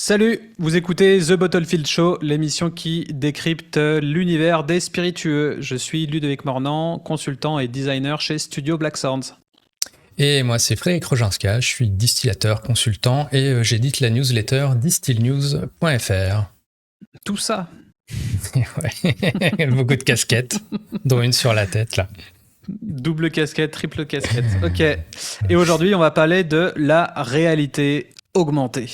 Salut, vous écoutez The Bottlefield Show, l'émission qui décrypte l'univers des spiritueux. Je suis Ludovic Mornan, consultant et designer chez Studio Black Sounds. Et moi, c'est Frédéric Roginska, je suis distillateur, consultant et j'édite la newsletter distillnews.fr. Tout ça. Ouais. Beaucoup de casquettes, dont une sur la tête, là. Double casquette, triple casquette. Ok. Et aujourd'hui, on va parler de la réalité augmentée.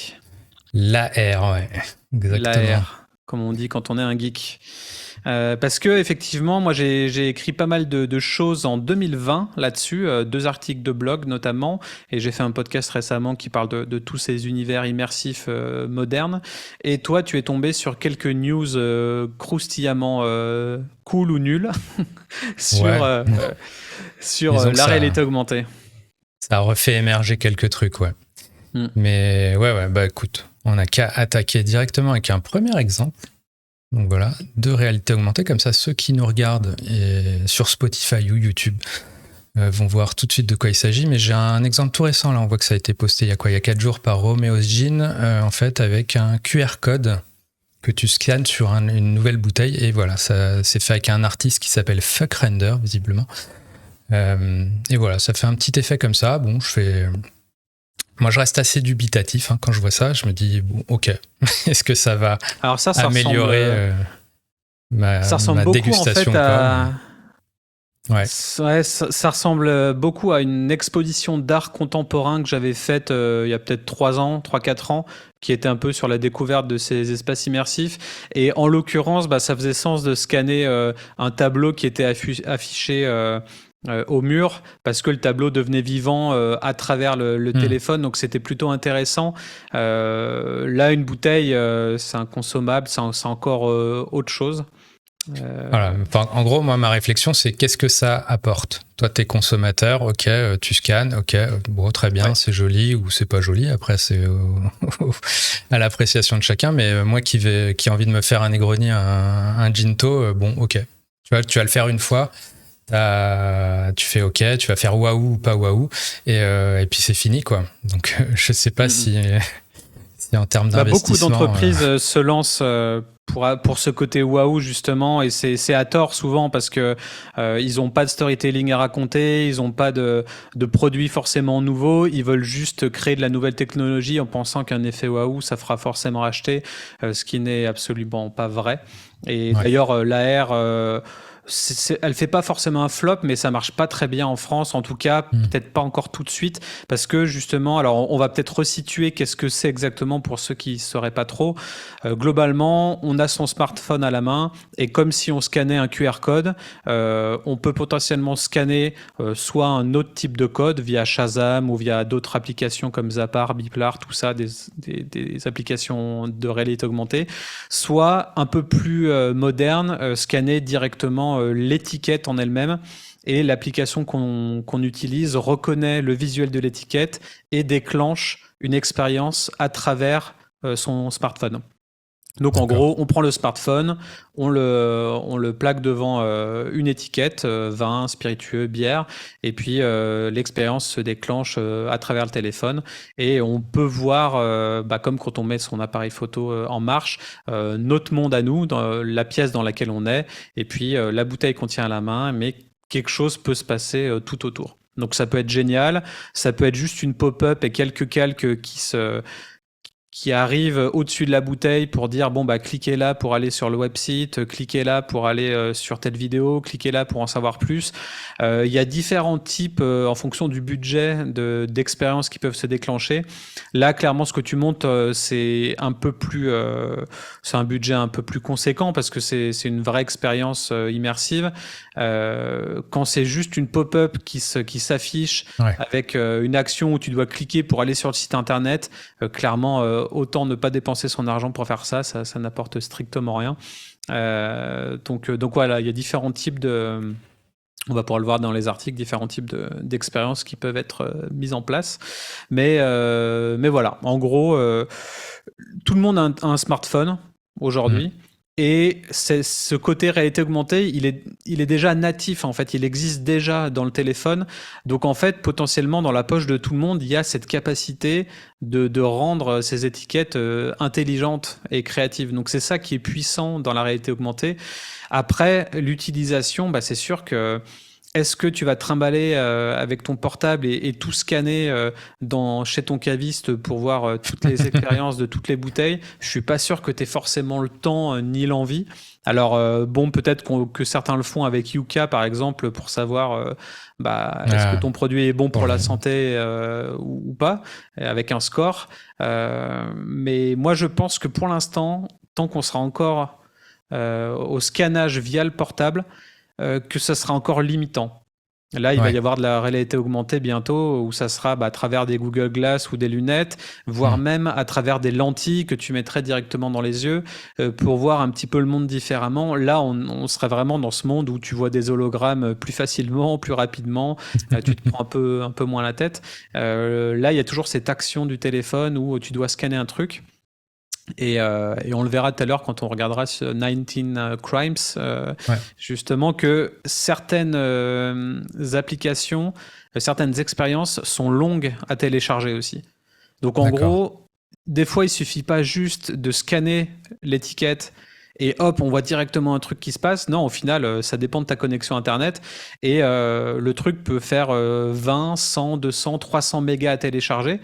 L'AR, ouais. Exactement. L'AR, comme on dit quand on est un geek. Parce que effectivement, moi j'ai écrit pas mal de choses en 2020 là-dessus, 2 articles de blog notamment, et j'ai fait un podcast récemment qui parle de tous ces univers immersifs modernes. Et toi, tu es tombé sur quelques news croustillamment cool ou nul sur, Disons la réalité augmentée. Ça a refait émerger quelques trucs, ouais. Mais ouais, bah écoute, on n'a qu'à attaquer directement avec un premier exemple. Donc voilà, de réalité augmentée, comme ça ceux qui nous regardent sur Spotify ou YouTube vont voir tout de suite de quoi il s'agit. Mais j'ai un exemple tout récent, là on voit que ça a été posté il y a 4 jours par Romeo's Gin, en fait avec un QR code que tu scannes sur une nouvelle bouteille. Et voilà, ça c'est fait avec un artiste qui s'appelle Fuck Render, visiblement. Et voilà, ça fait un petit effet comme ça. Bon, moi, je reste assez dubitatif quand je vois ça. Je me dis, bon, ok, est-ce que ça va améliorer ma dégustation en fait, ou pas ça ressemble beaucoup à une exposition d'art contemporain que j'avais faite il y a peut-être 3-4 ans, qui était un peu sur la découverte de ces espaces immersifs. Et en l'occurrence, ça faisait sens de scanner un tableau qui était affiché au mur, parce que le tableau devenait vivant à travers le téléphone, donc c'était plutôt intéressant. Là, une bouteille, c'est inconsommable, c'est encore autre chose. Voilà. Enfin, en gros, moi, ma réflexion, c'est qu'est-ce que ça apporte ? Toi, t'es consommateur, ok, tu scannes, ok, bon, très bien, c'est joli ou c'est pas joli. Après, c'est à l'appréciation de chacun. Mais moi qui ai envie de me faire un Negroni, un Ginto, bon, ok. Tu vas le faire une fois. Tu fais ok, tu vas faire waouh ou pas waouh, et puis c'est fini, quoi. Donc je sais pas si en termes d'investissement... Beaucoup d'entreprises se lancent pour ce côté waouh, justement, et c'est à tort souvent, parce que ils n'ont pas de storytelling à raconter, ils n'ont pas de produits forcément nouveaux, ils veulent juste créer de la nouvelle technologie en pensant qu'un effet waouh, ça fera forcément acheter, ce qui n'est absolument pas vrai. Et d'ailleurs, l'AR... elle fait pas forcément un flop, mais ça marche pas très bien en France, en tout cas peut-être pas encore tout de suite, parce que justement, alors on va peut-être resituer qu'est-ce que c'est exactement pour ceux qui sauraient pas trop. Globalement, on a son smartphone à la main, et comme si on scannait un QR code, on peut potentiellement scanner soit un autre type de code via Shazam ou via d'autres applications comme Zapar, Biplar, tout ça, des applications de réalité augmentée, soit un peu plus moderne, scanner directement l'étiquette en elle-même, et l'application qu'on utilise reconnaît le visuel de l'étiquette et déclenche une expérience à travers son smartphone. Donc en gros, on prend le smartphone, on le plaque devant une étiquette, vin, spiritueux, bière, et puis l'expérience se déclenche à travers le téléphone, et on peut voir, comme quand on met son appareil photo en marche, notre monde à nous, dans la pièce dans laquelle on est, et puis la bouteille qu'on tient à la main, mais quelque chose peut se passer tout autour. Donc ça peut être génial, ça peut être juste une pop-up et quelques calques qui arrive au-dessus de la bouteille pour dire cliquez là pour aller sur le website, cliquez là pour aller sur telle vidéo, cliquez là pour en savoir plus. Il y a différents types en fonction du budget d'expériences qui peuvent se déclencher. Là, clairement, ce que tu montes, c'est un peu plus, c'est un budget un peu plus conséquent, parce que c'est une vraie expérience immersive. Quand c'est juste une pop-up qui s'affiche avec une action où tu dois cliquer pour aller sur le site internet, clairement, autant ne pas dépenser son argent pour faire ça n'apporte strictement rien. Donc voilà, il y a différents types on va pouvoir le voir dans les articles, différents types d'expériences qui peuvent être mises en place. Mais voilà, en gros, tout le monde a un smartphone aujourd'hui. Et ce côté réalité augmentée, il est déjà natif, en fait. Il existe déjà dans le téléphone. Donc, en fait, potentiellement, dans la poche de tout le monde, il y a cette capacité de rendre ces étiquettes intelligentes et créatives. Donc, c'est ça qui est puissant dans la réalité augmentée. Après, l'utilisation, c'est sûr que est-ce que tu vas te trimballer avec ton portable et tout scanner chez ton caviste pour voir toutes les expériences de toutes les bouteilles? Je suis pas sûr que tu aies forcément le temps ni l'envie. Alors, peut-être que certains le font avec Yuka, par exemple, pour savoir est-ce que ton produit est bon pour la santé ou pas, avec un score. Mais moi, je pense que pour l'instant, tant qu'on sera encore au scannage via le portable, que ça sera encore limitant. Là, il va y avoir de la réalité augmentée bientôt, où ça sera à travers des Google Glass ou des lunettes, voire même à travers des lentilles que tu mettrais directement dans les yeux pour voir un petit peu le monde différemment. Là, on serait vraiment dans ce monde où tu vois des hologrammes plus facilement, plus rapidement, tu te prends un peu moins la tête. Là, il y a toujours cette action du téléphone où tu dois scanner un truc. Et on le verra tout à l'heure quand on regardera ce 19 Crimes, justement, que certaines applications, certaines expériences sont longues à télécharger aussi. Donc en gros, des fois, il suffit pas juste de scanner l'étiquette et hop, on voit directement un truc qui se passe. Non, au final, ça dépend de ta connexion Internet. Et le truc peut faire 20, 100, 200, 300 mégas à télécharger.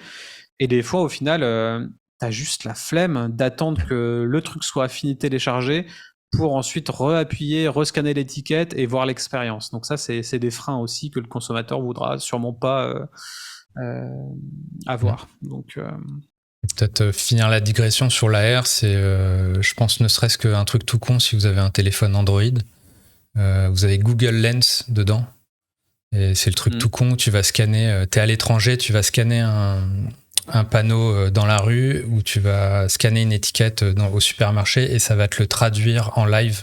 Et des fois, au final... t'as juste la flemme d'attendre que le truc soit fini téléchargé pour ensuite réappuyer, rescanner l'étiquette et voir l'expérience. Donc ça, c'est des freins aussi que le consommateur voudra sûrement pas avoir. Donc, peut-être finir la digression sur l'AR, c'est, je pense, ne serait-ce qu'un truc tout con si vous avez un téléphone Android. Vous avez Google Lens dedans. Et c'est le truc tout con, tu vas scanner, t'es à l'étranger, tu vas scanner un panneau dans la rue où tu vas scanner une étiquette au supermarché et ça va te le traduire en live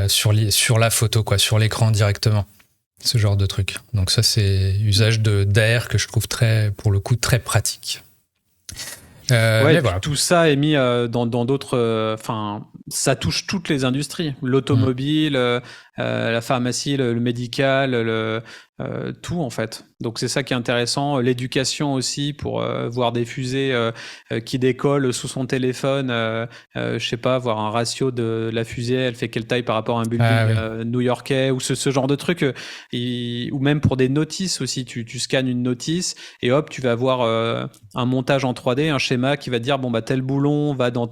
sur la photo, quoi, sur l'écran directement. Ce genre de truc. Donc ça, c'est usage d'AR que je trouve pour le coup très pratique. Mais voilà. Tout ça est mis dans d'autres... ça touche toutes les industries. L'automobile, la pharmacie, le médical, tout en fait. Donc c'est ça qui est intéressant. L'éducation aussi, pour voir des fusées qui décollent sous son téléphone. Je sais pas, voir un ratio de la fusée, elle fait quelle taille par rapport à un building new-yorkais, ou ce genre de truc. Ou même pour des notices aussi, tu scannes une notice et hop, tu vas avoir un montage en 3D, un schéma qui va te dire tel boulon va dans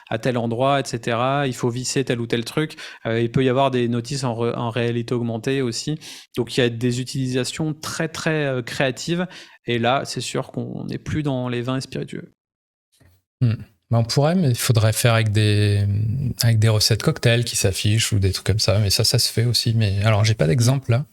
à tel endroit, etc. Il faut visser tel ou tel truc. Il peut y avoir des notices en réalité augmentée aussi. Donc il y a des utilisations très très créatives. Et là, c'est sûr qu'on n'est plus dans les vins et spiritueux. On pourrait, mais il faudrait faire avec des recettes cocktails qui s'affichent ou des trucs comme ça. Mais ça se fait aussi. Mais alors, j'ai pas d'exemple là.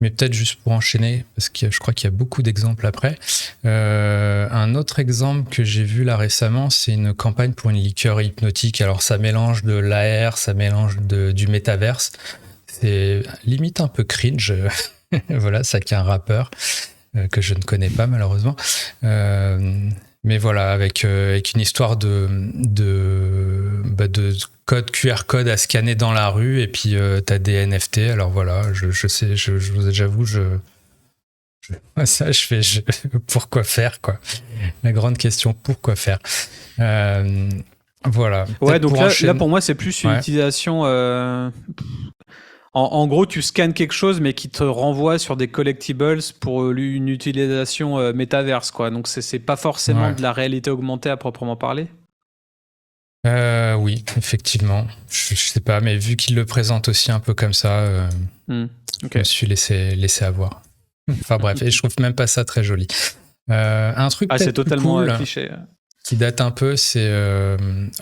Mais peut-être juste pour enchaîner, parce que je crois qu'il y a beaucoup d'exemples après. Un autre exemple que j'ai vu là récemment, c'est une campagne pour une liqueur hypnotique. Alors ça mélange de l'AR, ça mélange du métaverse. C'est limite un peu cringe. Voilà, ça qui est un rappeur que je ne connais pas malheureusement. Mais voilà, avec une histoire de code QR code à scanner dans la rue, et puis t'as des NFT. Alors voilà, j'avoue, pourquoi faire, quoi. La grande question, pourquoi faire. Voilà. Ouais, donc là pour moi c'est plus une utilisation. En gros, tu scannes quelque chose, mais qui te renvoie sur des collectibles pour une utilisation métaverse, quoi. Donc, c'est pas forcément de la réalité augmentée à proprement parler. Oui, effectivement. Je sais pas, mais vu qu'il le présente aussi un peu comme ça, je me suis laissé avoir. Enfin bref, et je trouve même pas ça très joli. Un truc c'est totalement cliché. Qui date un peu, c'est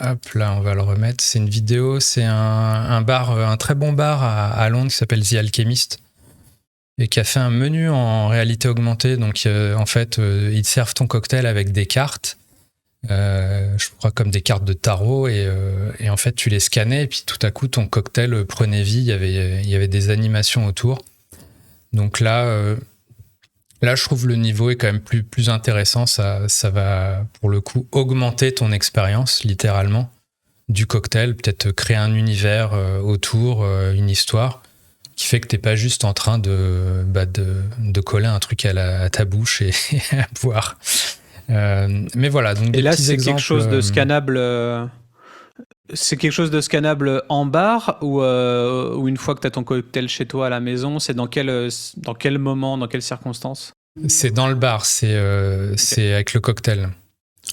hop là, on va le remettre. C'est une vidéo, c'est un bar, un très bon bar à Londres qui s'appelle The Alchemist et qui a fait un menu en réalité augmentée. Donc en fait, ils te servent ton cocktail avec des cartes, je crois comme des cartes de tarot, et en fait tu les scannais et puis tout à coup ton cocktail prenait vie. Il y avait des animations autour. Donc là, je trouve le niveau est quand même plus intéressant. Ça va, pour le coup, augmenter ton expérience, littéralement. du cocktail, peut-être créer un univers autour, une histoire, qui fait que t'es pas juste en train de coller un truc à ta bouche et à boire. Mais voilà, donc des Et là, petits c'est exemples. quelque chose de scannable. C'est quelque chose de scannable en bar ou une fois que tu as ton cocktail chez toi à la maison, c'est dans quel moment, dans quelles circonstances? C'est dans le bar, c'est avec le cocktail.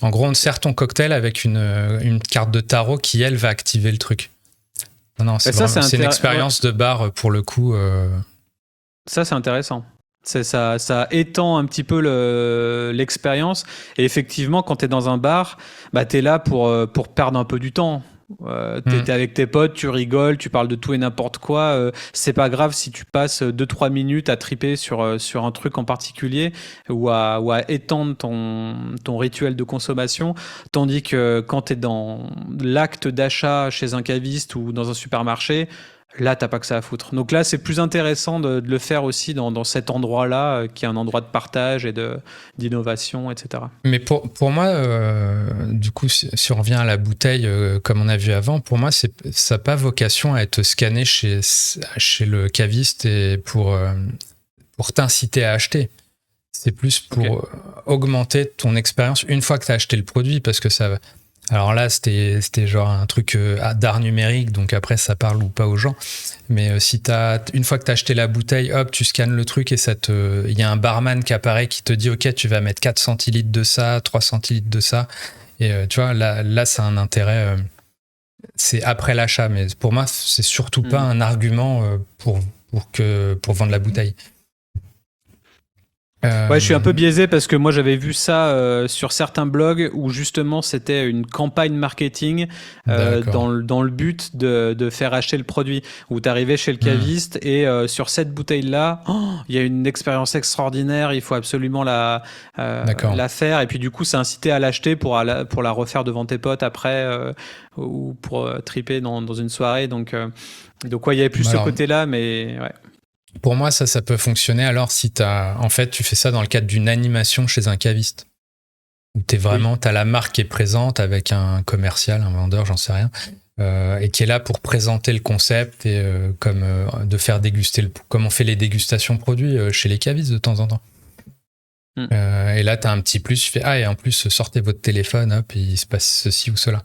En gros, on te sert ton cocktail avec une carte de tarot qui, elle, va activer le truc. Non, c'est une expérience de bar pour le coup. Ça, c'est intéressant. Ça étend un petit peu l'expérience. Et effectivement, quand tu es dans un bar, bah, tu es là pour perdre un peu du temps. T'es avec tes potes, tu rigoles, tu parles de tout et n'importe quoi. C'est pas grave si tu passes 2-3 minutes à triper sur un truc en particulier ou à étendre ton rituel de consommation. Tandis que quand t'es dans l'acte d'achat chez un caviste ou dans un supermarché, là, t'as pas que ça à foutre. Donc là, c'est plus intéressant de le faire aussi dans cet endroit-là, qui est un endroit de partage et d'innovation, etc. Mais pour moi, du coup, si on revient à la bouteille, comme on a vu avant, pour moi, ça n'a pas vocation à être scanné chez le caviste et pour t'inciter à acheter. C'est plus pour augmenter ton expérience une fois que tu as acheté le produit, parce que ça va. Alors là, c'était genre un truc d'art numérique, donc après, ça parle ou pas aux gens. Mais une fois que tu as acheté la bouteille, hop, tu scannes le truc et il y a un barman qui apparaît qui te dit « Ok, tu vas mettre 4 centilitres de ça, 3 centilitres de ça. » Et tu vois, là ça a un intérêt. C'est après l'achat, mais pour moi, c'est surtout pas un argument pour vendre la bouteille. Ouais, je suis un peu biaisé parce que moi j'avais vu ça sur certains blogs où justement c'était une campagne marketing dans le but de faire acheter le produit, où tu arrivais chez le caviste et sur cette bouteille-là, il y a une expérience extraordinaire, il faut absolument la faire, et puis du coup c'est incité à l'acheter pour la refaire devant tes potes après ou pour triper dans une soirée, donc ouais, il y avait plus ce côté-là, mais ouais. Pour moi, ça peut fonctionner alors si en fait, tu fais ça dans le cadre d'une animation chez un caviste. Où t'as la marque qui est présente avec un commercial, un vendeur, j'en sais rien, et qui est là pour présenter le concept et de faire déguster, comme on fait les dégustations produits chez les cavistes de temps en temps. Et là, t'as un petit plus, tu fais et en plus, sortez votre téléphone, hop, et il se passe ceci ou cela.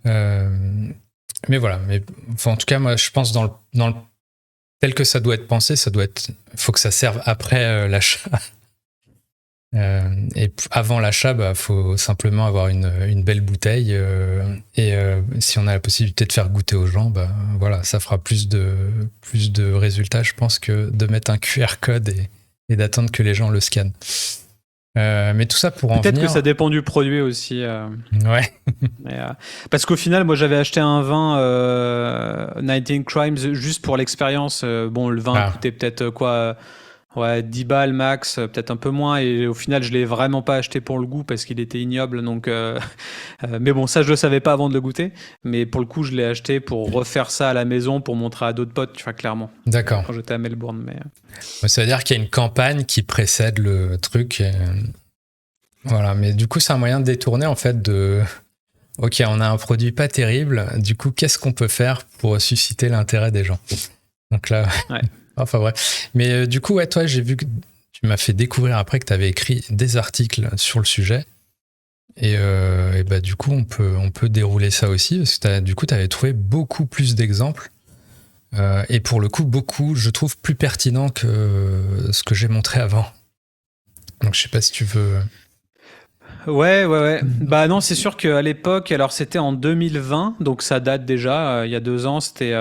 Mais voilà, en tout cas, moi, je pense dans le tel que ça doit être pensé, faut que ça serve après l'achat. Et avant l'achat, faut simplement avoir une belle bouteille. Et si on a la possibilité de faire goûter aux gens, voilà, ça fera plus de résultats, je pense, que de mettre un QR code et d'attendre que les gens le scannent. Mais tout ça pour en venir... Peut-être que ça dépend du produit aussi. Ouais. Parce qu'au final, moi, j'avais acheté un vin 19 Crimes juste pour l'expérience. Bon, le vin coûtait peut-être 10 balles max, peut-être un peu moins. Et au final, je l'ai vraiment pas acheté pour le goût parce qu'il était ignoble. Donc, mais bon, ça, je le savais pas avant de le goûter. Mais pour le coup, je l'ai acheté pour refaire ça à la maison, pour montrer à d'autres potes, tu vois, clairement. D'accord. Quand j'étais à Melbourne. Ça veut dire qu'il y a une campagne qui précède le truc. Voilà, mais du coup, c'est un moyen de détourner en fait de... Ok, on a un produit pas terrible. Du coup, qu'est-ce qu'on peut faire pour susciter l'intérêt des gens? Donc là... Ouais. Enfin bref. Mais du coup, toi, j'ai vu que tu m'as fait découvrir après que tu avais écrit des articles sur le sujet. Et du coup, on peut dérouler ça aussi, parce que du coup, tu avais trouvé beaucoup plus d'exemples. Et pour le coup, beaucoup, je trouve, plus pertinent que ce que j'ai montré avant. Donc, je sais pas si tu veux... Ouais. Bah non, c'est sûr qu'à l'époque, alors c'était en 2020, donc ça date déjà, il y a 2 ans, c'était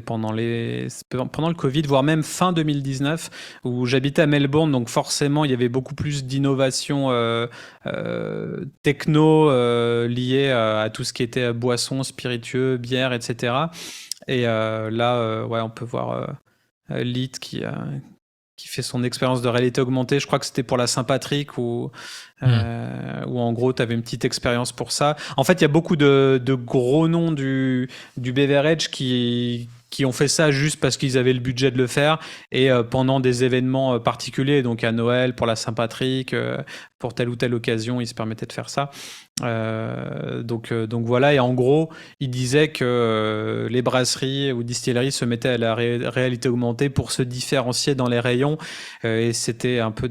pendant le Covid, voire même fin 2019, où j'habitais à Melbourne, donc forcément, il y avait beaucoup plus d'innovation techno liée à tout ce qui était boissons, spiritueux, bière, etc. Et là, on peut voir Lith qui fait son expérience de réalité augmentée. Je crois que c'était pour la Saint-Patrick où en gros, tu avais une petite expérience pour ça. En fait, il y a beaucoup de gros noms du beverage qui ont fait ça juste parce qu'ils avaient le budget de le faire et pendant des événements particuliers, donc à Noël, pour la Saint-Patrick, pour telle ou telle occasion, ils se permettaient de faire ça. Donc voilà, et en gros, il disait que les brasseries ou distilleries se mettaient à la réalité augmentée pour se différencier dans les rayons, et c'était un peu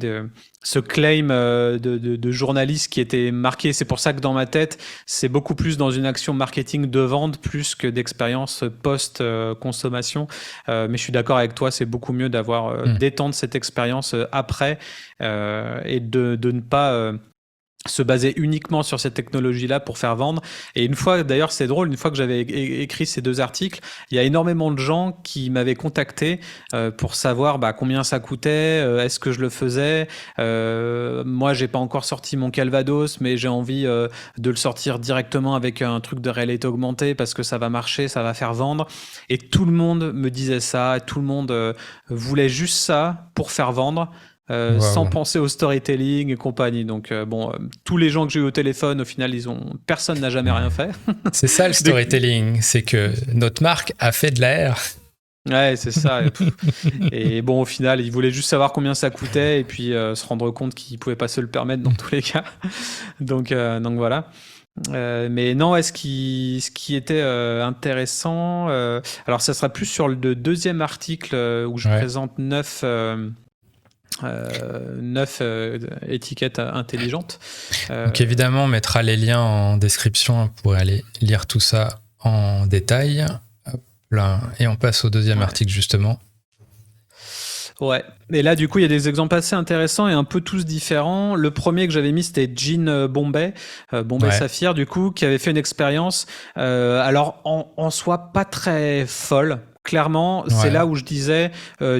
ce claim de journaliste qui était marqué. C'est pour ça que dans ma tête, c'est beaucoup plus dans une action marketing de vente plus que d'expérience post-consommation. Mais je suis d'accord avec toi, c'est beaucoup mieux d'étendre cette expérience après, et de ne pas se baser uniquement sur cette technologie-là pour faire vendre. Et une fois, d'ailleurs, c'est drôle, une fois que j'avais écrit ces 2 articles, il y a énormément de gens qui m'avaient contacté pour savoir combien ça coûtait, est-ce que je le faisais. Moi, j'ai pas encore sorti mon Calvados, mais j'ai envie de le sortir directement avec un truc de réalité augmentée parce que ça va marcher, ça va faire vendre. Et tout le monde me disait ça, tout le monde voulait juste ça pour faire vendre. Wow. Sans penser au storytelling et compagnie. Donc tous les gens que j'ai eu au téléphone, au final, personne n'a jamais rien fait. C'est ça le storytelling, c'est que notre marque a fait de l'AR. Ouais, c'est ça. Et bon, au final, ils voulaient juste savoir combien ça coûtait et puis se rendre compte qu'ils pouvaient pas se le permettre dans tous les cas. Donc voilà. Mais non, ce qui était intéressant, alors ça sera plus sur le 2e article où je présente 9 étiquettes intelligentes. Donc évidemment, on mettra les liens en description pour aller lire tout ça en détail. Hop là. Et on passe au 2e article justement. Ouais. Et là, du coup, il y a des exemples assez intéressants et un peu tous différents. Le premier que j'avais mis, c'était Jean Bombay Saphir, du coup, qui avait fait une expérience, alors en soi pas très folle. Clairement, c'est là où je disais,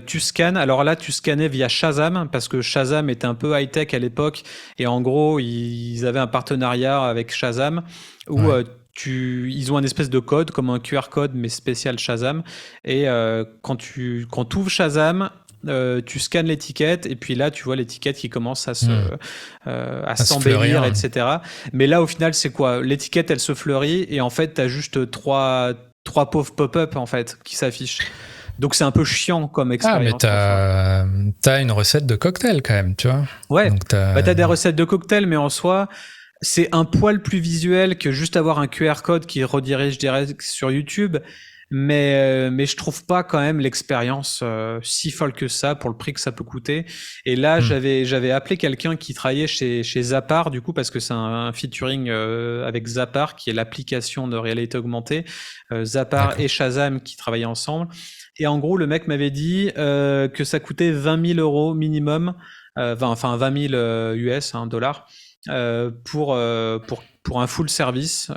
tu scannes. Alors là, tu scannais via Shazam, parce que Shazam était un peu high-tech à l'époque. Et en gros, ils avaient un partenariat avec Shazam où ils ont un espèce de code, comme un QR code, mais spécial Shazam. Et quand tu ouvres Shazam, tu scannes l'étiquette et puis là tu vois l'étiquette qui commence à s'embellir, etc. Mais là au final c'est quoi? L'étiquette elle se fleurit et en fait t'as juste trois pauvres pop-up en fait qui s'affichent. Donc c'est un peu chiant comme expérience. Ah mais t'as une recette de cocktail quand même, tu vois. Ouais. Donc t'as des recettes de cocktail, mais en soi c'est un poil plus visuel que juste avoir un QR code qui redirige direct sur YouTube. Mais je trouve pas quand même l'expérience si folle que ça pour le prix que ça peut coûter. Et là, j'avais appelé quelqu'un qui travaillait chez Zappar, du coup, parce que c'est un featuring avec Zappar, qui est l'application de réalité augmentée. Zappar et Shazam qui travaillaient ensemble. Et en gros, le mec m'avait dit que ça coûtait 20 000 euros minimum, 20 000 US, dollars, pour un full service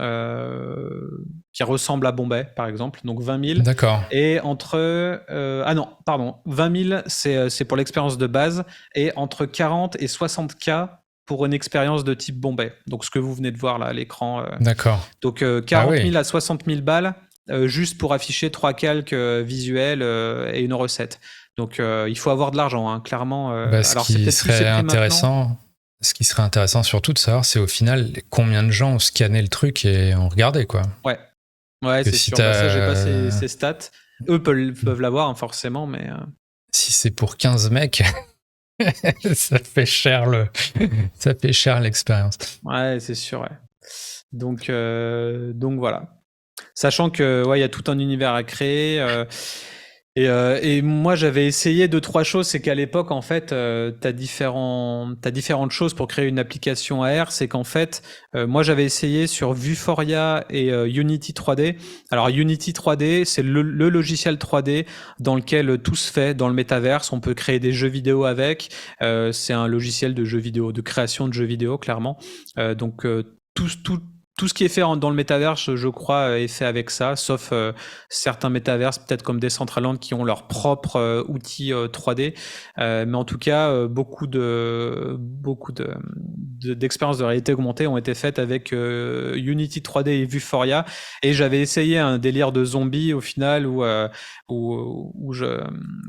qui ressemble à Bombay, par exemple. Donc 20 000. D'accord. Et entre... 20 000, c'est pour l'expérience de base. Et entre 40 et 60 K pour une expérience de type Bombay. Donc ce que vous venez de voir là à l'écran. D'accord. Donc 40 000 à 60 000 balles, juste pour afficher 3 calques visuels et une recette. Donc il faut avoir de l'argent, clairement. Alors c'est peut-être plus intéressant. Maintenant. Ce qui serait intéressant surtout de savoir, c'est au final combien de gens ont scanné le truc et ont regardé, quoi. Ouais, c'est sûr. Ça, j'ai pas ces stats. Eux peuvent l'avoir, forcément, mais... Si c'est pour 15 mecs, ça fait cher l'expérience. Ouais, c'est sûr, ouais. Donc voilà. Sachant que y a tout un univers à créer... Et moi, j'avais essayé 2-3 choses. C'est qu'à l'époque, en fait, t'as différentes choses pour créer une application AR. C'est qu'en fait, moi, j'avais essayé sur Vuforia et Unity 3D. Alors, Unity 3D, c'est le logiciel 3D dans lequel tout se fait dans le métaverse. On peut créer des jeux vidéo avec. C'est un logiciel de jeux vidéo, de création de jeux vidéo, clairement. Donc, tout ce qui est fait dans le métaverse, je crois, est fait avec ça, sauf certains métaverses, peut-être comme Decentraland, qui ont leur propre outil 3D. Mais en tout cas, beaucoup d'expériences de réalité augmentée ont été faites avec Unity 3D et Vuforia. Et j'avais essayé un délire de zombies au final où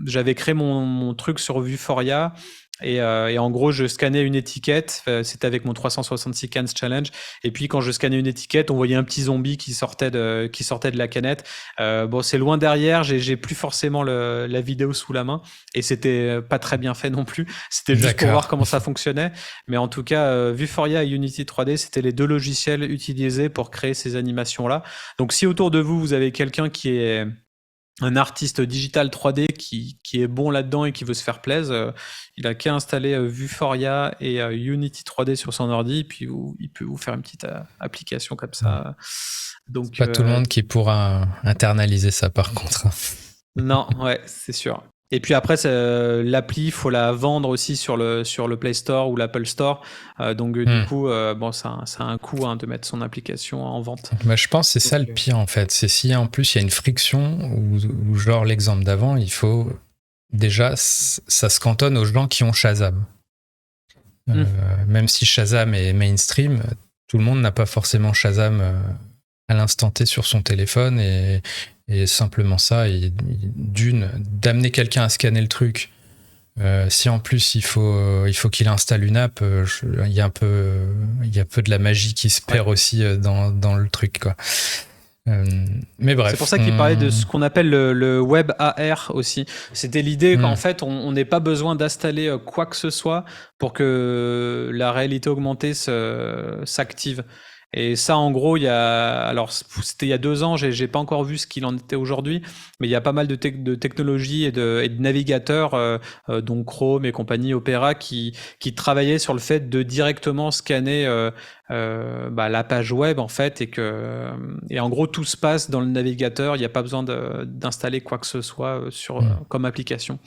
j'avais créé mon truc sur Vuforia. Et en gros, je scannais une étiquette. C'était avec mon 366 cans challenge. Et puis, quand je scannais une étiquette, on voyait un petit zombie qui sortait de la canette. Bon, c'est loin derrière. J'ai plus forcément la vidéo sous la main. Et c'était pas très bien fait non plus. C'était juste pour voir comment ça fonctionnait. Mais en tout cas, Vuforia et Unity 3D, c'était les deux logiciels utilisés pour créer ces animations-là. Donc, si autour de vous, vous avez quelqu'un qui est un artiste digital 3D qui est bon là-dedans et qui veut se faire plaisir, il a qu'à installer Vuforia et Unity 3D sur son ordi, et puis il peut vous faire une petite application comme ça. Donc, c'est pas tout le monde qui pourra internaliser ça par contre. Non, ouais, c'est sûr. Et puis après, l'appli, il faut la vendre aussi sur le Play Store ou l'Apple Store. Donc du coup, bon, ça a un coût de mettre son application en vente. Bah, je pense que c'est ça le pire en fait. C'est si en plus il y a une friction ou genre l'exemple d'avant, il faut déjà, ça se cantonne aux gens qui ont Shazam. Même si Shazam est mainstream, tout le monde n'a pas forcément Shazam à l'instant T sur son téléphone et simplement ça, d'amener quelqu'un à scanner le truc. Si en plus il faut qu'il installe une app, il y a un peu de la magie qui se perd aussi dans le truc, quoi. Mais bref. C'est pour ça qu'il parlait de ce qu'on appelle le web AR aussi. C'était l'idée qu'en fait, on n'ait pas besoin d'installer quoi que ce soit pour que la réalité augmentée s'active. Et ça, en gros, c'était il y a 2 ans, j'ai pas encore vu ce qu'il en était aujourd'hui, mais il y a pas mal de technologies et de navigateurs, dont Chrome et compagnie, Opera, qui travaillaient sur le fait de directement scanner la page web, en fait, et en gros, tout se passe dans le navigateur, il n'y a pas besoin d'installer quoi que ce soit comme application.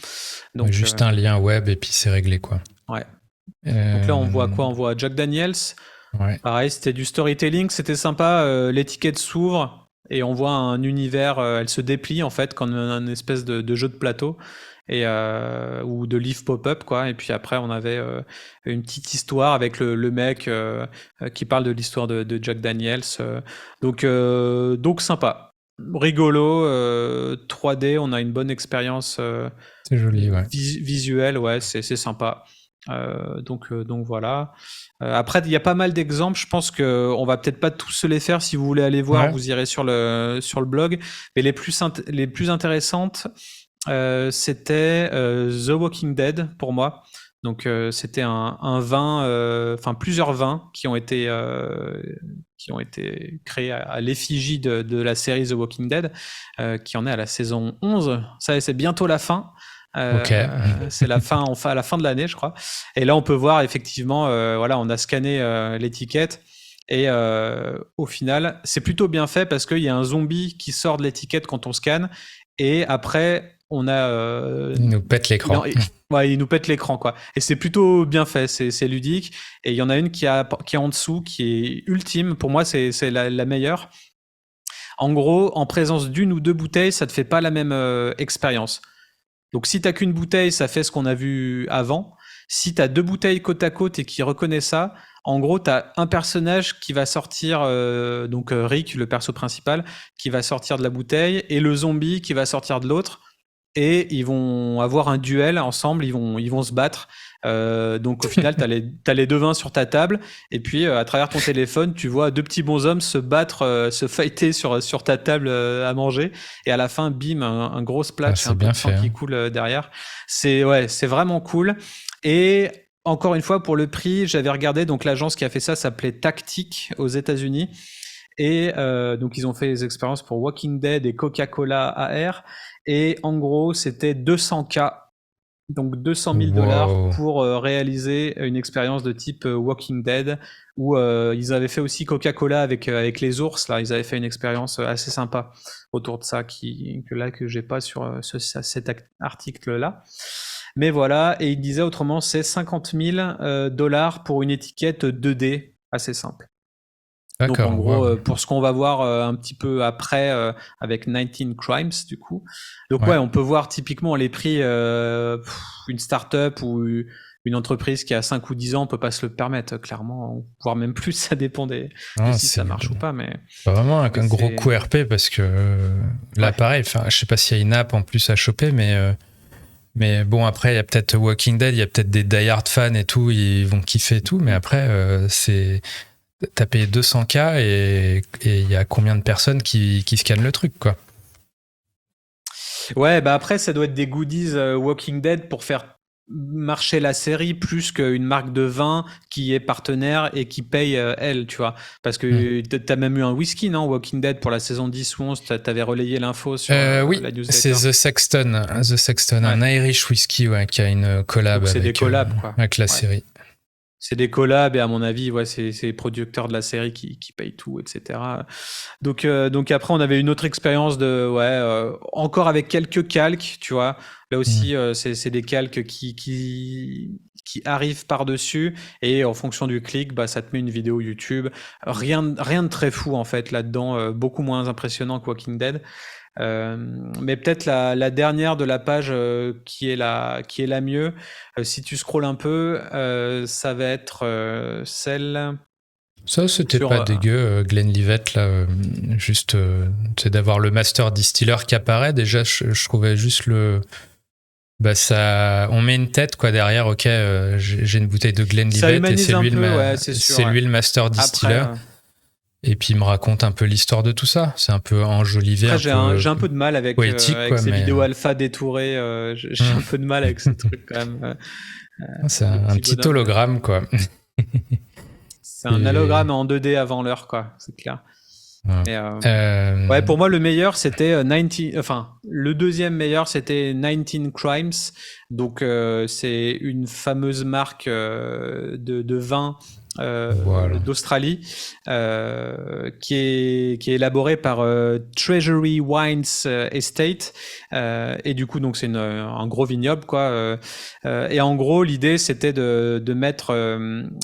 Donc, juste un lien web et puis c'est réglé, quoi. Ouais. Donc là, on voit quoi? On voit Jack Daniels. Ouais. Pareil, c'était du storytelling, c'était sympa. L'étiquette s'ouvre et on voit un univers. Elle se déplie en fait comme un espèce de jeu de plateau ou de livre pop-up, quoi. Et puis après, on avait une petite histoire avec le mec qui parle de l'histoire de Jack Daniels. Donc sympa, rigolo, 3D. On a une bonne expérience. C'est joli, ouais. Visuelle, ouais, c'est sympa. Donc voilà. Après, il y a pas mal d'exemples. Je pense qu'on va peut-être pas tous se les faire. Si vous voulez aller voir, vous irez sur le blog. Mais les plus intéressantes, c'était The Walking Dead pour moi. Donc c'était un vin, plusieurs vins qui ont été créés à l'effigie de la série The Walking Dead, qui en est à la saison 11. Ça, c'est bientôt la fin. C'est la fin, à la fin de l'année, je crois. Et là, on peut voir effectivement, on a scanné l'étiquette et au final, c'est plutôt bien fait parce qu'il y a un zombie qui sort de l'étiquette quand on scanne et après, on a. Il nous pète l'écran. Il nous pète l'écran, quoi. Et c'est plutôt bien fait, c'est ludique. Et il y en a une qui est en dessous, qui est ultime. Pour moi, c'est la meilleure. En gros, en présence d'une ou deux bouteilles, ça te fait pas la même expérience. Donc, si t'as qu'une bouteille, ça fait ce qu'on a vu avant. Si t'as 2 bouteilles côte à côte et qui reconnaît ça, en gros, t'as un personnage qui va sortir, Rick, le perso principal, qui va sortir de la bouteille, et le zombie qui va sortir de l'autre. Et ils vont avoir un duel ensemble, ils vont se battre. Donc au final, t'as les 2 vins sur ta table, et puis à travers ton téléphone, tu vois 2 petits bonshommes se battre, se fighter sur ta table à manger, et à la fin, bim, un gros splash, un peu de sang qui coule derrière. C'est vraiment cool. Et encore une fois, pour le prix, j'avais regardé, donc l'agence qui a fait ça s'appelait Tactic aux États-Unis. Et donc ils ont fait les expériences pour Walking Dead et Coca-Cola AR, et en gros c'était 200K, donc $200,000 pour réaliser une expérience de type Walking Dead, où ils avaient fait aussi Coca-Cola avec les ours. Là, ils avaient fait une expérience assez sympa autour de ça que j'ai pas sur cet article-là. Mais voilà, et il disait autrement, c'est $50,000 pour une étiquette 2D assez simple. Donc en gros, pour ce qu'on va voir un petit peu après avec 19 Crimes, du coup. Donc on peut voir typiquement les prix, une start-up ou une entreprise qui a 5 ou 10 ans, on peut pas se le permettre, clairement, voire même plus, ça dépend de si ça marche ou pas. Mais c'est vraiment un gros coup RP parce que là, pareil, je sais pas s'il y a une app en plus à choper, mais Mais bon, après, il y a peut-être Walking Dead, il y a peut-être des die-hard fans et tout, ils vont kiffer et tout, mais après, t'as payé 200K et il y a combien de personnes qui scannent le truc, quoi. Ouais, bah après, ça doit être des goodies Walking Dead pour faire marcher la série plus qu'une marque de vin qui est partenaire et qui paye elle, tu vois. Parce que t'as même eu un whisky, non, Walking Dead pour la saison 10 ou 11, t'avais relayé l'info sur oui, la newsletter. c'est The Sexton, ouais. Un Irish whisky, ouais, qui a une collab avec la série. C'est des collabs et à mon avis, ouais, c'est les producteurs de la série qui payent tout, etc. Donc après, on avait une autre expérience encore avec quelques calques, tu vois. Là aussi, c'est des calques qui arrivent par-dessus et en fonction du clic, bah, ça te met une vidéo YouTube. Rien de très fou en fait là-dedans, beaucoup moins impressionnant que Walking Dead. Mais peut-être la dernière de la page qui est la mieux, si tu scrolles un peu, ça va être celle. Ça, c'était pas dégueu, Glenlivet, là, juste c'est d'avoir le master distiller qui apparaît. Déjà, je trouvais juste on met une tête quoi derrière. Ok, j'ai une bouteille de Glenlivet et c'est lui le master distiller. Après, et puis il me raconte un peu l'histoire de tout ça. C'est un peu enjolivé. Après, j'ai un peu de mal avec ces vidéos alpha détourées. J'ai un peu de mal avec ce truc quand même. C'est un petit hologramme, quoi. C'est un hologramme en 2D avant l'heure, quoi. C'est clair. Ouais, pour moi, le meilleur, c'était le deuxième meilleur, c'était 19 Crimes. Donc, c'est une fameuse marque de vin d'Australie qui est élaboré par Treasury Wines Estate et du coup donc c'est un gros vignoble quoi et en gros l'idée c'était de mettre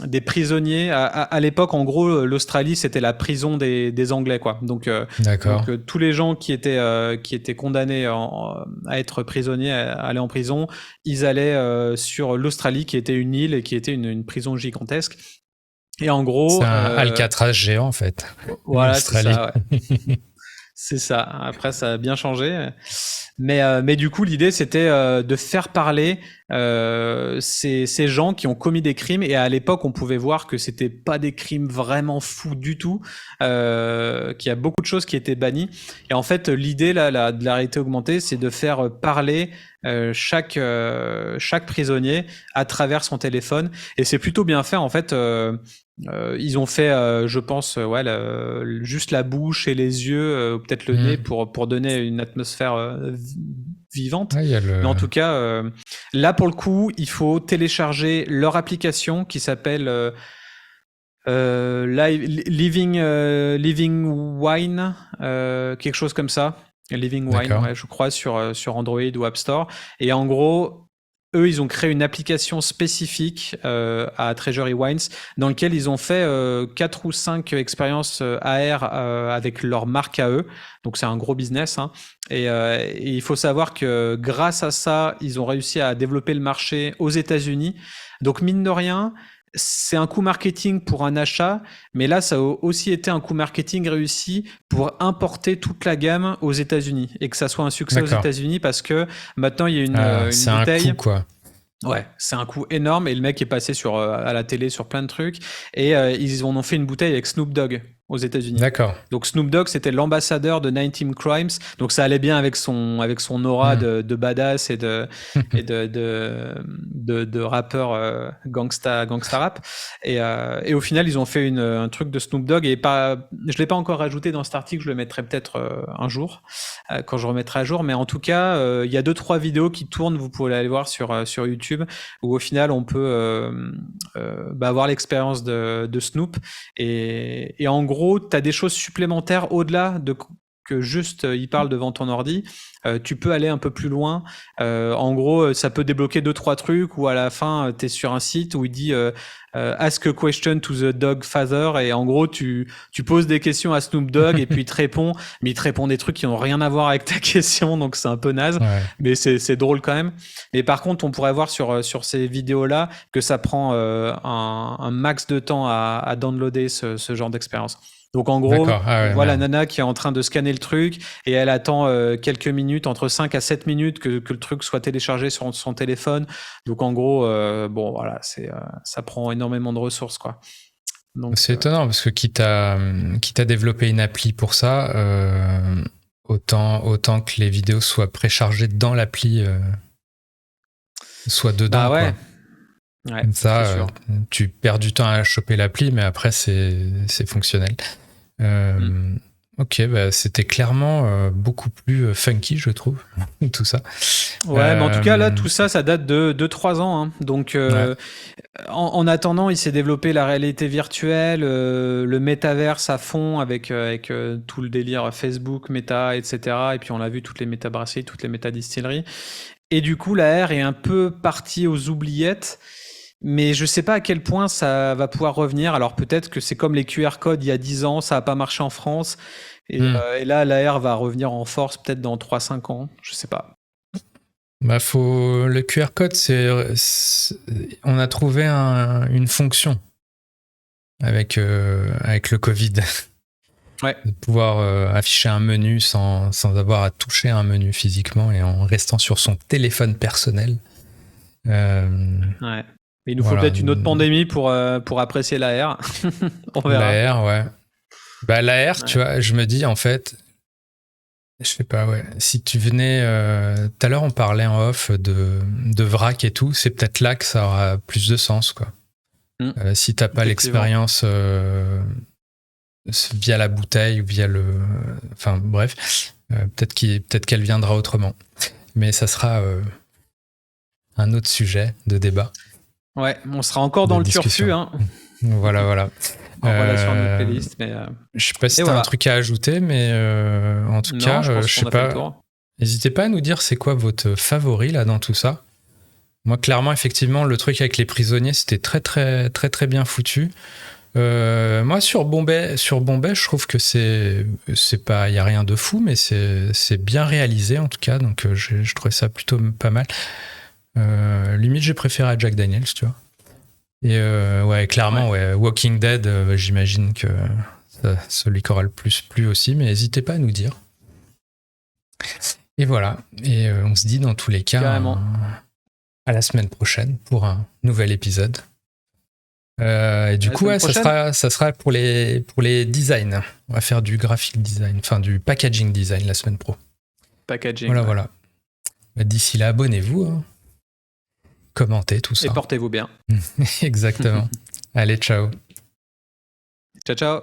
des prisonniers à l'époque. En gros l'Australie c'était la prison des Anglais quoi, donc tous les gens qui étaient condamnés à être prisonniers, à aller en prison, ils allaient sur l'Australie qui était une île et qui était une prison gigantesque. Et en gros, c'est un Alcatraz géant en fait. Voilà, c'est ça. Ouais. C'est ça. Après, ça a bien changé, mais du coup, l'idée c'était de faire parler ces gens qui ont commis des crimes. Et à l'époque, on pouvait voir que c'était pas des crimes vraiment fous du tout, qu'il y a beaucoup de choses qui étaient bannies. Et en fait, l'idée là, de la réalité augmentée, c'est de faire parler chaque prisonnier à travers son téléphone. Et c'est plutôt bien fait en fait. Ils ont fait, je pense, juste la bouche et les yeux, peut-être le nez pour donner une atmosphère vivante. Mais en tout cas, là pour le coup, il faut télécharger leur application qui s'appelle Living Wine, quelque chose comme ça. Living Wine, ouais, je crois, sur Android ou App Store. Et en gros, eux, ils ont créé une application spécifique à Treasury Wines dans laquelle ils ont fait 4 ou 5 expériences AR avec leur marque à eux. Donc, c'est un gros business. Hein. Et il faut savoir que grâce à ça, ils ont réussi à développer le marché aux États-Unis. Donc, mine de rien, c'est un coup marketing pour un achat, mais là, ça a aussi été un coup marketing réussi pour importer toute la gamme aux États-Unis et que ça soit un succès aux États-Unis parce que maintenant, il y a une bouteille. Un coup, quoi. Ouais, c'est un coup énorme et le mec est passé à la télé sur plein de trucs et ils en ont fait une bouteille avec Snoop Dogg aux États-Unis. D'accord. Donc Snoop Dogg c'était l'ambassadeur de 19 Crimes, donc ça allait bien avec son aura de badass et de rappeur gangsta rap et au final ils ont fait un truc de Snoop Dogg et je l'ai pas encore rajouté dans cet article, je le mettrai peut-être un jour quand je remettrai à jour, mais en tout cas il y a 2-3 vidéos qui tournent, vous pouvez aller voir sur YouTube où au final on peut avoir l'expérience de Snoop et en gros tu as des choses supplémentaires au-delà de que juste il parle devant ton ordi. Tu peux aller un peu plus loin. En gros, ça peut débloquer 2-3 trucs où à la fin, tu es sur un site où il dit ask a question to the dog father et en gros, tu poses des questions à Snoop Dogg et puis il te répond, mais il te répond des trucs qui n'ont rien à voir avec ta question, donc c'est un peu naze, mais c'est drôle quand même. Mais par contre, on pourrait voir sur ces vidéos-là que ça prend un max de temps à downloader ce genre d'expérience. Donc en gros, ouais, on voit la nana qui est en train de scanner le truc et elle attend quelques minutes, entre 5 à 7 minutes que le truc soit téléchargé sur son téléphone. Donc en gros, bon voilà, ça prend énormément de ressources, quoi. Donc, c'est étonnant parce que quitte à développer une appli pour ça, autant que les vidéos soient préchargées dans l'appli, soit dedans. Bah ouais. Quoi. Ouais, comme ça, tu perds du temps à choper l'appli, mais après, c'est fonctionnel. Ok, bah, c'était clairement beaucoup plus funky, je trouve, tout ça. Ouais, mais en tout cas, là, tout ça, ça date de 2-3 ans. Hein. Donc, en attendant, il s'est développé la réalité virtuelle, le métaverse à fond avec tout le délire Facebook, Meta, etc. Et puis, on l'a vu, toutes les méta-brasseries, toutes les méta-distilleries. Et du coup, la R est un peu partie aux oubliettes. Mais je sais pas à quel point ça va pouvoir revenir. Alors peut-être que c'est comme les QR codes il y a 10 ans, ça n'a pas marché en France. Et là, l'AR va revenir en force peut-être dans 3-5 ans. Je sais pas. Bah, le QR code, on a trouvé une fonction avec le Covid. Ouais. De pouvoir afficher un menu sans avoir à toucher un menu physiquement et en restant sur son téléphone personnel. Ouais. Il nous faut peut-être une autre pandémie pour apprécier l'AR. On verra. L'AR, ouais. Bah, l'AR, tu vois, je me dis, en fait, je sais pas, ouais. Si tu venais... tout à l'heure, on parlait en off de vrac et tout. C'est peut-être là que ça aura plus de sens, quoi. Si t'as pas l'expérience via la bouteille ou via le... Enfin, bref. Peut-être qu'elle viendra autrement. Mais ça sera un autre sujet de débat. Ouais, on sera encore dans le turfu. Hein. Voilà. En relation à notre playlist. Mais je sais pas si t'as un truc à ajouter, mais en tout cas, je sais pas. N'hésitez pas à nous dire c'est quoi votre favori là dans tout ça. Moi, clairement, effectivement, le truc avec les prisonniers, c'était très, très, très, très bien foutu. Moi, sur Bombay, je trouve que c'est pas, il y a rien de fou, mais c'est bien réalisé en tout cas. Donc, je trouvais ça plutôt pas mal. Limite, j'ai préféré à Jack Daniels, tu vois. Et ouais, clairement, ouais. Walking Dead, j'imagine que celui qui aura le plus plu aussi, mais n'hésitez pas à nous dire. Et voilà. Et on se dit dans tous les cas à la semaine prochaine pour un nouvel épisode. Et du coup, ouais, ça sera pour les designs. On va faire du graphic design, enfin du packaging design la semaine pro. Packaging. Voilà. Bah, d'ici là, abonnez-vous. Hein. Commentez tout ça. Et portez-vous bien. Exactement. Allez, ciao. Ciao.